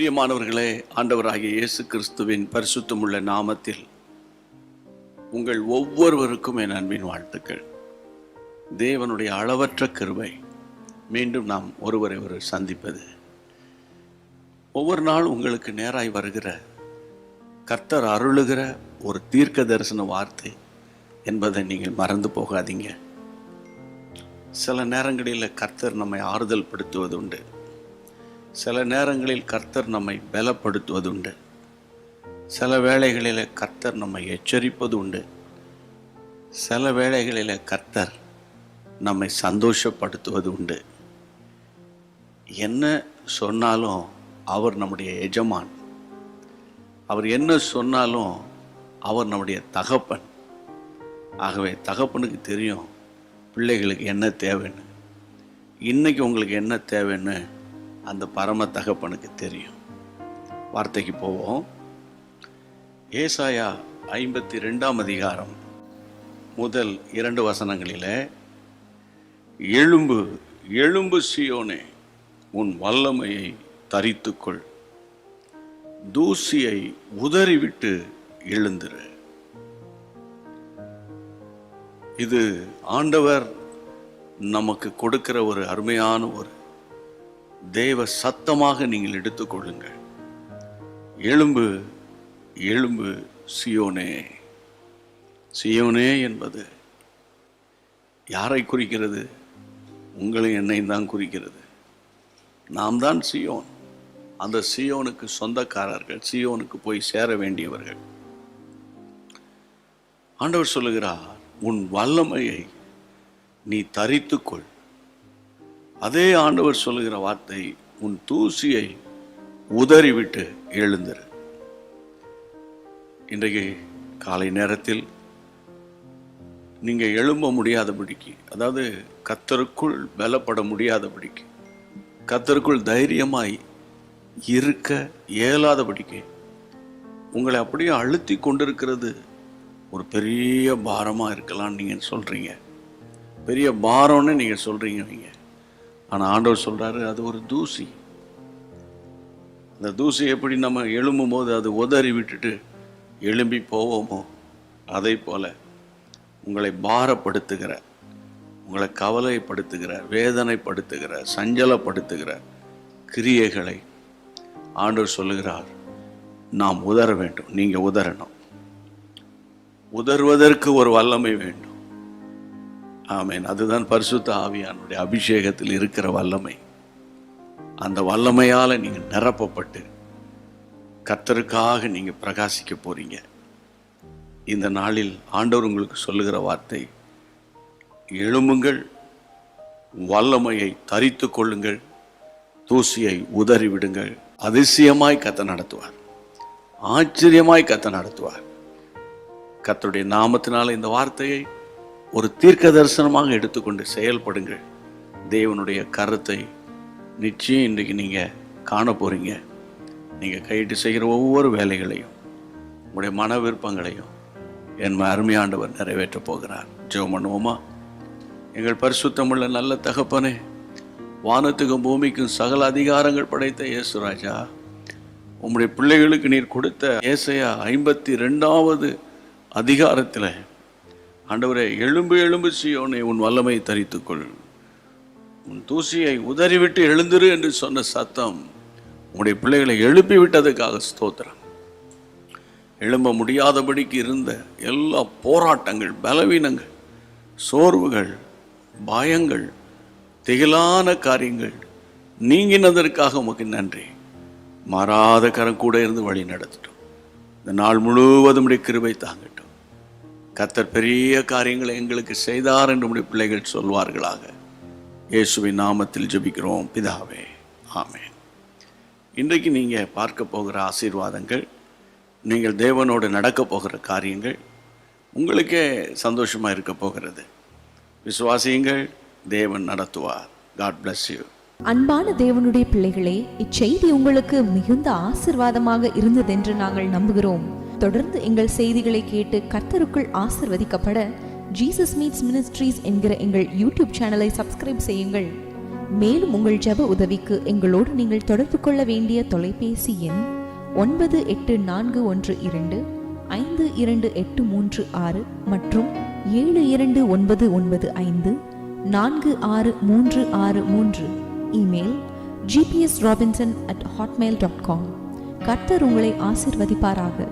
பிரியமானவர்களே, ஆண்டவராகிய இயேசு கிறிஸ்துவின் பரிசுத்தமுள்ள நாமத்தில் உங்கள் ஒவ்வொருவருக்கும் என் அன்பின் வாழ்த்துக்கள். தேவனுடைய அளவற்ற கிருபை மீண்டும் நாம் ஒருவரை சந்திப்பது. ஒவ்வொரு நாள் உங்களுக்கு நேராய் வருகிற கர்த்தர் அருளுகிற ஒரு தீர்க்க தரிசன வார்த்தை என்பதை நீங்கள் மறந்து போகாதீங்க. சில நேரங்களில் கர்த்தர் நம்மை ஆறுதல் படுத்துவது உண்டு. சில நேரங்களில் கர்த்தர் நம்மை பலப்படுத்துவது உண்டு. சில வேளைகளில் கர்த்தர் நம்மை எச்சரிப்பது உண்டு. சில வேளைகளில் கர்த்தர் நம்மை சந்தோஷப்படுத்துவது உண்டு. என்ன சொன்னாலும் அவர் நம்முடைய எஜமான். அவர் என்ன சொன்னாலும் அவர் நம்முடைய தகப்பன். ஆகவே தகப்பனுக்கு தெரியும் பிள்ளைகளுக்கு என்ன தேவைன்னு. இன்னைக்கு உங்களுக்கு என்ன தேவைன்னு அந்த பரம தகப்பனுக்கு தெரியும். வார்த்தைக்கு போவோம். ஏசாயா 52 அதிகாரம் முதல் 2 வசனங்களில், எழும்பு எழும்பு சீயோனே, உன் வல்லமையை தரித்துக்கொள், தூசியை உதறிவிட்டு எழுந்திரு. இது ஆண்டவர் நமக்கு கொடுக்கிற ஒரு அருமையான ஒரு தேவ சத்தமாக நீங்கள் எடுத்துக்கொள்ளுங்கள். எழும்பு எழும்பு சீயோனே. சீயோனே என்பது யாரை குறிக்கிறது? உங்களை என்னையும் தான் குறிக்கிறது. நாம் தான் சீயோன். அந்த சீயோனுக்கு சொந்தக்காரர்கள், சீயோனுக்கு போய் சேர வேண்டியவர்கள். ஆண்டவர் சொல்லுகிறார், உன் வல்லமையை நீ தரித்துக்கொள். அதே ஆண்டவர் சொல்லுகிற வார்த்தை, உன் தூசியை உதறிவிட்டு எழுந்திரு. இன்றைக்கு காலை நேரத்தில் நீங்கள் எழும்ப முடியாதபடிக்கு, அதாவது கர்த்தருக்குள் பலப்பட முடியாதபடிக்கு, கர்த்தருக்குள் தைரியமாய் இருக்க இயலாதபடிக்கு உங்களை அப்படியே அழுத்தி கொண்டிருக்கிறது ஒரு பெரிய பாரமாக இருக்கலாம்னு நீங்கள் சொல்கிறீங்க. பெரிய பாரம்னு நீங்கள் சொல்கிறீங்க. நீங்கள் ஆனால் ஆண்டவர் சொல்கிறாரு, அது ஒரு தூசி. அந்த தூசி எப்படி நம்ம எழும்பும் போது அது உதறி விட்டுட்டு எழும்பி போவோமோ, அதை போல உங்களை பாரப்படுத்துகிற, உங்களை கவலைப்படுத்துகிற, வேதனைப்படுத்துகிற, சஞ்சலப்படுத்துகிற கிரியைகளை ஆண்டவர் சொல்லுகிறார், நாம் உதற வேண்டும். நீங்கள் உதறணும். உதறுவதற்கு ஒரு வல்லமை வேண்டும். ஆமென். அதுதான் பரிசுத்த ஆவியானுடைய அபிஷேகத்தில் இருக்கிற வல்லமை. அந்த வல்லமையால் நீங்கள் நிரப்பப்பட்டு கர்த்தருக்காக நீங்கள் பிரகாசிக்க போறீங்க. இந்த நாளில் ஆண்டவர் உங்களுக்கு சொல்லுகிற வார்த்தை, எழும்புங்கள், வல்லமையை தரித்து கொள்ளுங்கள், தூசியை உதறி விடுங்கள். அதிசயமாய் கர்த்தர் நடத்துவார். ஆச்சரியமாய் கர்த்தர் நடத்துவார். கர்த்தருடைய நாமத்தினால இந்த வார்த்தையை ஒரு தீர்க்க தரிசனமாக எடுத்துக்கொண்டு செயல்படுங்கள். தேவனுடைய கருத்தை நிச்சயம் இன்றைக்கு நீங்கள் காண போகிறீங்க. நீங்கள் கையிட்டு செய்கிற ஒவ்வொரு வேலைகளையும், உங்களுடைய மன விருப்பங்களையும் என் அருமையாண்டவர் நிறைவேற்றப் போகிறார். ஜெபம் பண்ணுவோமா? எங்கள் பரிசுத்தமுள்ள நல்ல தகப்பனே, வானத்துக்கும் பூமிக்கும் சகல அதிகாரங்கள் படைத்த இயேசுராஜா, உம்முடைய பிள்ளைகளுக்கு நீர் கொடுத்த ஏசாயா 52 அதிகாரத்தில் ஆண்டவரே, எழும்பு எழும்பு சீயோனே, உன் வல்லமையை தரித்துக்கொள், உன் தூசியை உதறிவிட்டு எழுந்திரு என்று சொன்ன சத்தம் உங்களுடைய பிள்ளைகளை எழுப்பி விட்டதுக்காக ஸ்தோத்திரம். எழும்ப முடியாதபடிக்கு இருந்த எல்லா போராட்டங்கள், பலவீனங்கள், சோர்வுகள், பயங்கள், திகிலான காரியங்கள் நீங்கினதற்காக உமக்கு நன்றி. மாறாத கரம் கூட இருந்து வழி நடத்தட்டும். இந்த நாள் முழுவதும் கிருபை தாங்கட்டும். கர்த்தர் பெரிய காரியங்களை எங்களுக்கு செய்தார் என்று நம்முடைய பிள்ளைகள் சொல்வார்களாக. இயேசுவின் நாமத்தில் ஜெபிக்கிறோம் பிதாவே, ஆமென். இன்றைக்கு நீங்கள் பார்க்க போகிற ஆசீர்வாதங்கள், நீங்கள் தேவனோடு நடக்க போகிற காரியங்கள் உங்களுக்கே சந்தோஷமாக இருக்க போகிறது. விசுவாசியுங்கள், தேவன் நடத்துவார். God bless you. அன்பான தேவனுடைய பிள்ளைகளே, இச்செய்தி உங்களுக்கு மிகுந்த ஆசீர்வாதமாக இருந்ததென்று நாங்கள் நம்புகிறோம். தொடர்ந்து எங்கள் செய்திகளை கேட்டு கர்த்தருக்குள் ஆசீர்வதிக்கப்பட ஜீசஸ் மீட்ஸ் மினிஸ்ட்ரீஸ் என்கிற எங்கள் யூடியூப் சேனலை சப்ஸ்கிரைப் செய்யுங்கள். மேலும் உங்கள் ஜெப உதவிக்கு எங்களோடு நீங்கள் தொடர்பு கொள்ள வேண்டிய தொலைபேசி எண் 9842252836 மற்றும் 7299546363. Email gpsrobinson@hotmail.com. கர்த்தர் உங்களை ஆசீர்வதிப்பாராக.